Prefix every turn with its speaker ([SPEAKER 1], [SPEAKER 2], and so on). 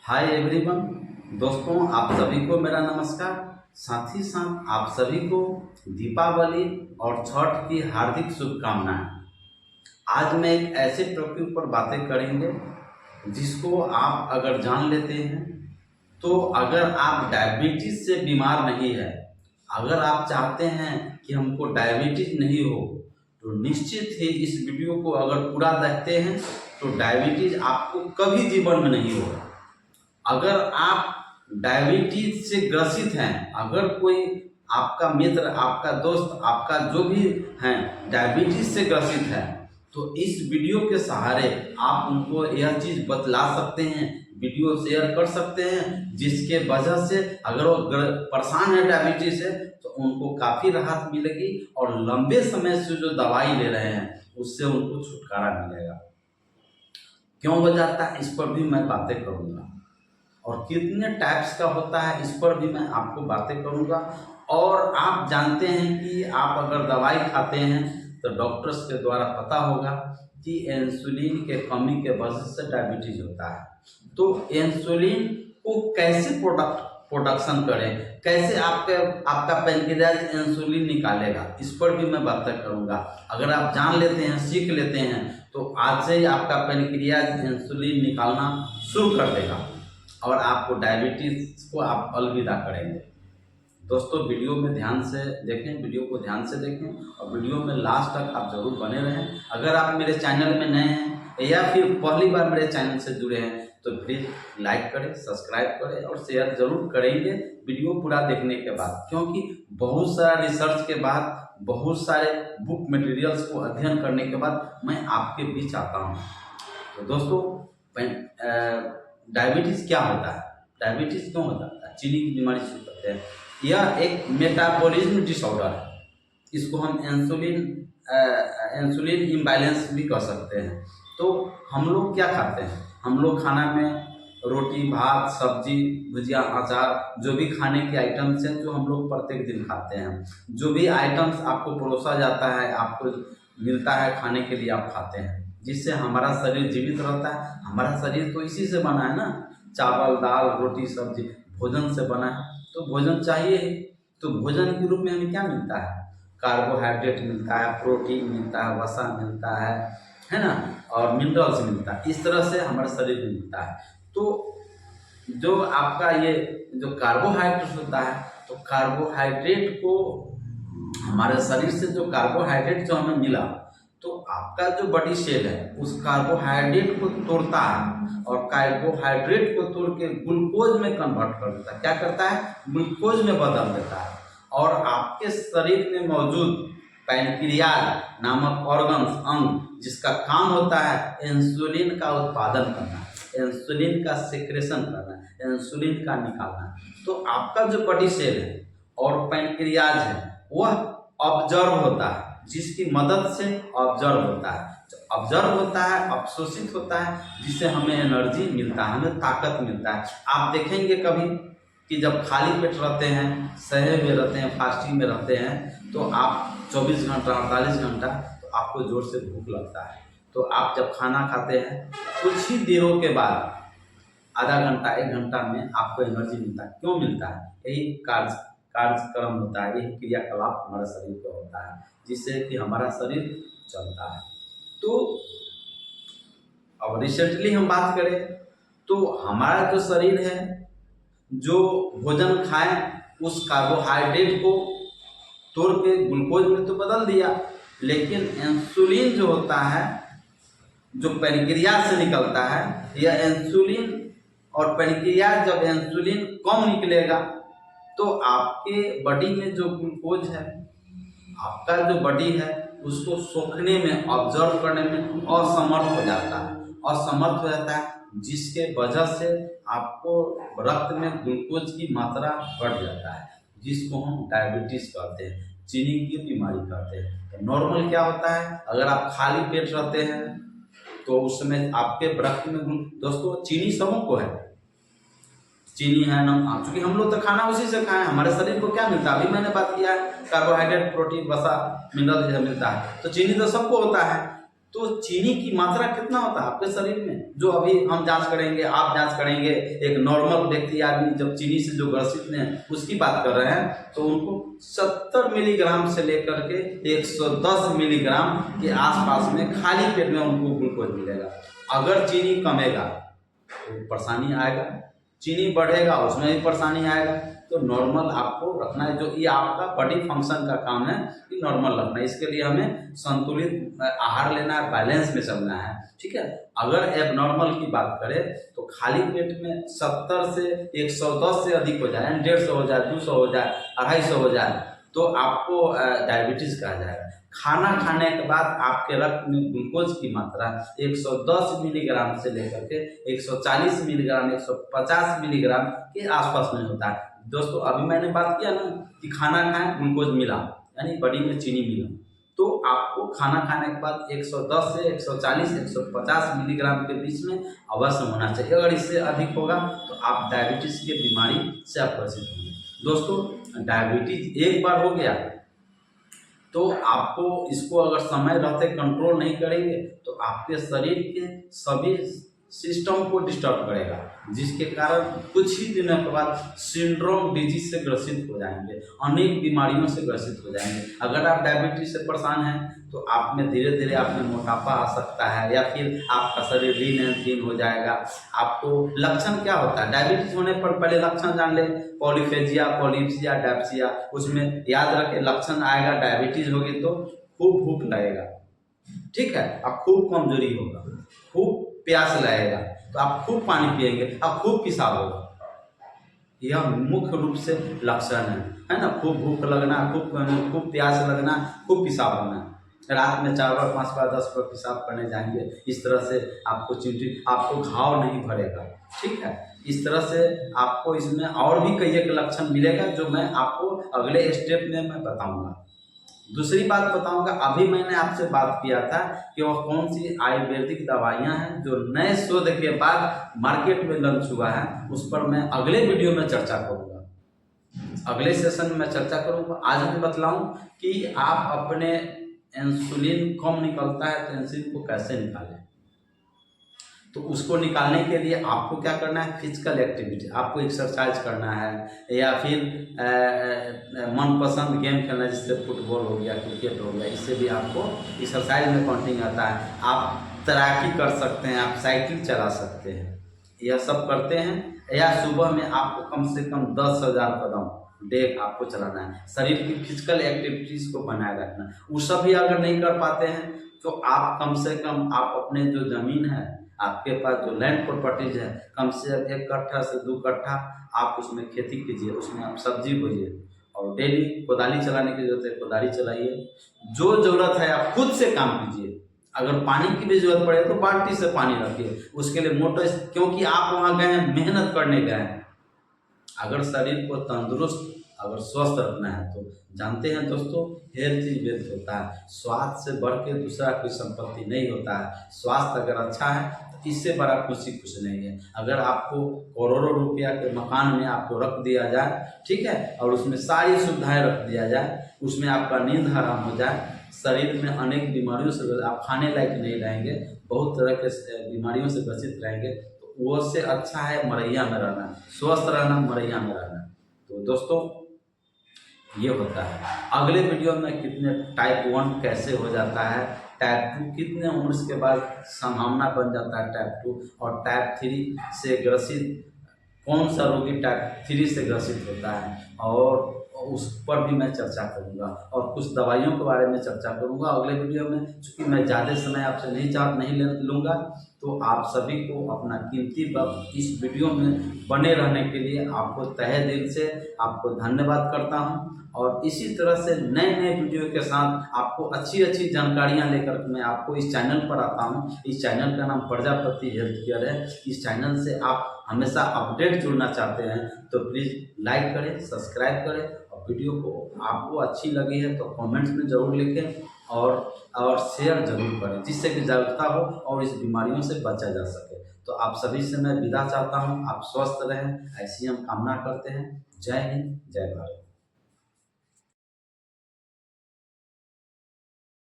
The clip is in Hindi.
[SPEAKER 1] Hi everyone. दोस्तों, आप सभी को मेरा नमस्कार। साथ ही साथ आप सभी को दीपावली और छठ की हार्दिक शुभकामनाएं। आज मैं एक ऐसे टॉपिक पर बातें करेंगे जिसको आप अगर जान लेते हैं तो अगर आप डायबिटीज से बीमार नहीं है, अगर आप चाहते हैं कि हमको डायबिटीज नहीं हो, तो निश्चित ही इस वीडियो को अगर पूरा देखते हैं तो डायबिटीज आपको कभी जीवन में नहीं होगा। अगर आप डायबिटीज से ग्रसित हैं, अगर कोई आपका मित्र, आपका दोस्त, आपका जो भी है डायबिटीज से ग्रसित है, तो इस वीडियो के सहारे आप उनको यह चीज़ बतला सकते हैं, वीडियो शेयर कर सकते हैं, जिसके वजह से अगर वो परेशान है डायबिटीज से तो उनको काफ़ी राहत मिलेगी और लंबे समय से जो दवाई ले रहे हैं उससे उनको छुटकारा मिलेगा। क्यों हो जाता है, इस पर भी मैं बातें करूँगा और कितने टाइप्स का होता है इस पर भी मैं आपको बातें करूंगा। और आप जानते हैं कि आप अगर दवाई खाते हैं तो डॉक्टर्स के द्वारा पता होगा कि इंसुलिन के कमी के वजह से डायबिटीज होता है। तो इंसुलिन को कैसे प्रोडक्शन करें, कैसे आपका पैनक्रियाज इंसुलिन निकालेगा, इस पर भी मैं बातें करूंगा। अगर आप जान लेते हैं, सीख लेते हैं, तो आज से ही आपका पैनक्रियाज इंसुलिन निकालना शुरू कर देगा और आपको डायबिटीज को आप अलविदा करेंगे। दोस्तों, वीडियो में ध्यान से देखें, वीडियो को ध्यान से देखें और वीडियो में लास्ट तक आप जरूर बने रहें। अगर आप मेरे चैनल में नए हैं या फिर पहली बार मेरे चैनल से जुड़े हैं तो प्लीज़ लाइक करें, सब्सक्राइब करें और शेयर जरूर करेंगे वीडियो पूरा देखने के बाद, क्योंकि बहुत सारा रिसर्च के बाद, बहुत सारे बुक मटेरियल्स को अध्ययन करने के बाद मैं आपके बीच आता हूँ। तो दोस्तों, डायबिटीज क्या होता है, डायबिटीज क्यों हो जाता है, चीनी की बीमारी से होते हैं। यह एक मेटाबॉलिज्म डिसऑर्डर है। इसको हम इंसुलिन इम्बैलेंस भी कह सकते हैं। तो हम लोग क्या खाते हैं, हम लोग खाना में रोटी, भात, सब्जी, भुजिया, अचार, जो भी खाने के आइटम्स हैं जो हम लोग प्रत्येक दिन खाते हैं, जो भी आइटम्स आपको परोसा जाता है, आपको मिलता है खाने के लिए, आप खाते हैं, जिससे हमारा शरीर जीवित रहता है। हमारा शरीर तो इसी से बना है ना, चावल, दाल, रोटी, सब्जी, भोजन से बना है, तो भोजन चाहिए ही। तो भोजन के रूप में हमें क्या मिलता है, कार्बोहाइड्रेट मिलता है, प्रोटीन मिलता है, वसा मिलता है ना, और मिनरल्स मिलता है। इस तरह से हमारे शरीर में मिलता है। तो जो आपका ये जो कार्बोहाइड्रेट होता है, तो कार्बोहाइड्रेट को हमारे शरीर से जो कार्बोहाइड्रेट जो हमें मिला, तो आपका जो बॉडी सेल है उस कार्बोहाइड्रेट को तोड़ता है और कार्बोहाइड्रेट को तोड़ के ग्लूकोज में कन्वर्ट कर देता है। क्या करता है, ग्लूकोज में बदल देता है। और आपके शरीर में मौजूद पैनक्रियाज नामक ऑर्गन्स, अंग, जिसका काम होता है इंसुलिन का उत्पादन करना, इंसुलिन का सिक्रेशन करना, इंसुलिन का निकालना। तो आपका जो बॉडी सेल है और पैनक्रियाज है वह ऑब्जर्व होता है, जिसकी मदद से ऑब्जर्व होता है। जो ऑब्जर्व होता है, अवशोषित होता है, जिससे हमें एनर्जी मिलता है, हमें ताकत मिलता है। आप देखेंगे कभी कि जब खाली पेट रहते हैं, सहे में रहते हैं, फास्टिंग में रहते हैं, तो आप 24 घंटा, 48 घंटा, तो आपको जोर से भूख लगता है। तो आप जब खाना खाते हैं कुछ ही देरों के बाद, आधा घंटा, 1 घंटा में आपको एनर्जी मिलता है। क्यों मिलता है, यही कार्यक्रम होता है, यही क्रियाकलाप हमारे शरीर का होता है, जिससे कि हमारा शरीर चलता है। तो अब रिसेंटली हम बात करें तो हमारा जो शरीर है, जो भोजन खाए उस कार्बोहाइड्रेट को तोड़ के ग्लूकोज में तो बदल दिया, लेकिन इंसुलिन जो होता है, जो पैनक्रियाज से निकलता है, यह इंसुलिन और पैनक्रियाज जब इंसुलिन कम निकलेगा तो आपके बॉडी में जो ग्लूकोज है, आपका जो बॉडी है, उसको सोखने में, ऑब्जर्व करने में असमर्थ हो जाता है, असमर्थ हो जाता है, जिसके वजह से आपको रक्त में ग्लूकोज की मात्रा बढ़ जाता है, जिसको हम डायबिटीज कहते हैं, चीनी की बीमारी कहते हैं। तो नॉर्मल क्या होता है, अगर आप खाली पेट रहते हैं तो उस समय आपके रक्त में, दोस्तों चीनी सबको है, चीनी है ना, चूंकि हम लोग तो खाना उसी से खाएं, हमारे शरीर को क्या मिलता है, अभी मैंने बात किया है, कार्बोहाइड्रेट, प्रोटीन, वसा, मिनरल मिलता है, तो चीनी तो सबको होता है। तो चीनी की मात्रा कितना होता है आपके शरीर में, जो अभी हम जांच करेंगे, आप जांच करेंगे, एक नॉर्मल व्यक्ति आदमी जब चीनी से जो ग्रसित हैं उसकी बात कर रहे हैं, तो उनको 70 मिलीग्राम से लेकर के 110 मिलीग्राम के आसपास में खाली पेट में उनको ग्लूकोज मिलेगा। अगर चीनी कमेगा तो परेशानी आएगा, चीनी बढ़ेगा उसमें भी परेशानी आएगा। तो नॉर्मल आपको रखना है, जो ये आपका बॉडी फंक्शन का काम है कि नॉर्मल रखना है। इसके लिए हमें संतुलित आहार लेना है, बैलेंस में चलना है, ठीक है। अगर एबनॉर्मल की बात करें तो खाली पेट में 70 से 110 से अधिक हो जाए, 150 हो जाए, 200 हो जाए, 250 हो जाए, तो आपको डायबिटीज़ कहा जाएगा। खाना खाने के बाद आपके रक्त में ग्लूकोज की मात्रा 110 मिलीग्राम से लेकर के 140 मिलीग्राम, 150 मिलीग्राम के आसपास में होता है। दोस्तों अभी मैंने बात किया ना कि खाना खाएं ग्लूकोज मिला, यानी बॉडी में चीनी मिला, तो आपको खाना खाने के बाद 110 से 140, 150 मिलीग्राम के बीच में अवश्य होना चाहिए। अगर इससे अधिक होगा तो आप डायबिटीज़ की बीमारी से आप ग्रसित होंगे। दोस्तों डायबिटीज एक बार हो गया तो आपको इसको अगर समय रहते कंट्रोल नहीं करेंगे तो आपके शरीर के सभी सिस्टम को डिस्टर्ब करेगा, जिसके कारण कुछ ही दिनों के बाद सिंड्रोम डिजीज से ग्रसित हो जाएंगे, अनेक बीमारियों से ग्रसित हो जाएंगे। अगर आप डायबिटीज से परेशान हैं तो आप में धीरे धीरे आप में मोटापा आ सकता है, या फिर आपका शरीर लीन एंड थीन हो जाएगा। आपको लक्षण क्या होता है डायबिटीज होने पर, पहले लक्षण जान लें, पॉलीफेजिया, पॉलिप्सिया, डायप्सिया। उसमें याद रखें लक्षण आएगा, डायबिटीज होगी तो खूब भूख लगेगा, ठीक है, आप खूब कमजोरी होगा, खूब प्यास लगेगा तो आप खूब पानी पिएंगे, आप खूब पेशाब होगा। यह मुख्य रूप से लक्षण है ना। खूब भूख लगना, खूब प्यास लगना, खूब पेशाब होना, रात में 4 बार 5 बार 10 बार पेशाब करने जाएंगे, इस तरह से आपको चिंतित, आपको घाव नहीं भरेगा, ठीक है। इस तरह से आपको इसमें और भी कई एक लक्षण मिलेगा जो मैं आपको अगले स्टेप में मैं बताऊंगा। दूसरी बात बताऊंगा, अभी मैंने आपसे बात किया था कि वह कौन सी आयुर्वेदिक दवाइयां हैं जो नए शोध के बाद मार्केट में लॉन्च हुआ है, उस पर मैं अगले वीडियो में चर्चा करूंगा, अगले सेशन में चर्चा करूंगा। आज मैं बतलाऊं कि आप अपने इंसुलिन कम निकलता है तो इंसुलिन को कैसे निकालें। तो उसको निकालने के लिए आपको क्या करना है, फिजिकल एक्टिविटी, आपको एक्सरसाइज करना है, या फिर मनपसंद गेम खेलना है, जिससे फुटबॉल हो गया, क्रिकेट हो गया, इससे भी आपको एक्सरसाइज में काउंटिंग आता है। आप तैराकी कर सकते हैं, आप साइकिल चला सकते हैं, यह सब करते हैं। या सुबह में आपको कम से कम 10,000 कदम डे आपको चलाना है, शरीर की फिजिकल एक्टिविटीज़ को बनाए रखना। वो सब भी अगर नहीं कर पाते हैं तो आप कम से कम आप अपने जो ज़मीन है, आपके पास जो लैंड प्रॉपर्टीज है, कम से कम 1 कट्ठा से 2 कट्ठा आप उसमें खेती कीजिए, उसमें आप सब्जी बोइए, और डेली कोदाली चलाने की जरूरत है कोदाली चलाइए। जो जरूरत है आप खुद से काम कीजिए। अगर पानी की भी जरूरत पड़े तो बाल्टी से पानी रखिए, उसके लिए मोटर, क्योंकि आप वहाँ गए हैं, मेहनत करने गए हैं। अगर शरीर को तंदुरुस्त, अगर स्वस्थ रखना है तो जानते हैं दोस्तों, हेल्थ इज वेल्थ होता है। स्वास्थ्य से बढ़ के दूसरा कोई संपत्ति नहीं होता है। स्वास्थ्य अगर अच्छा है तो इससे बड़ा खुशी कुछ नहीं है। अगर आपको करोड़ों रुपया के मकान में आपको रख दिया जाए, ठीक है, और उसमें सारी सुविधाएं रख दिया जाए, उसमें आपका नींद हराम हो जाए, शरीर में अनेक बीमारियों से आप खाने लायक नहीं रहेंगे, बहुत तरह के बीमारियों से ग्रसित रहेंगे, तो वो से अच्छा है मरैया में रहना, स्वस्थ रहना, मरैया में रहना। तो दोस्तों ये होता है। अगले वीडियो में कितने टाइप 1 कैसे हो जाता है, टाइप 2 कितने उम्र के बाद संभावना बन जाता है टाइप 2, और टाइप 3 से ग्रसित कौन सा रोगी टाइप 3 से ग्रसित होता है, और उस पर भी मैं चर्चा करूंगा, और कुछ दवाइयों के बारे में चर्चा करूंगा अगले वीडियो में। चूँकि मैं ज़्यादा समय आपसे नहीं लूँगा, तो आप सभी को अपना कीमती वक्त इस वीडियो में बने रहने के लिए आपको तहे दिल से आपको धन्यवाद करता हूं। और इसी तरह से नए नए वीडियो के साथ आपको अच्छी अच्छी जानकारियां लेकर मैं आपको इस चैनल पर आता हूं। इस चैनल का नाम प्रजापति हेल्थ केयर है। इस चैनल से आप हमेशा अपडेट जुड़ना चाहते हैं तो प्लीज़ लाइक करें, सब्सक्राइब करें, और वीडियो को आपको अच्छी लगी है तो कमेंट्स में ज़रूर लिखें, और शेयर जरूर करें, जिससे कि जागरूकता हो और इस बीमारियों से बचा जा सके। तो आप सभी से मैं विदा चाहता हूं, आप स्वस्थ रहें, ऐसी हम कामना करते हैं। जय हिंद, जय भारत।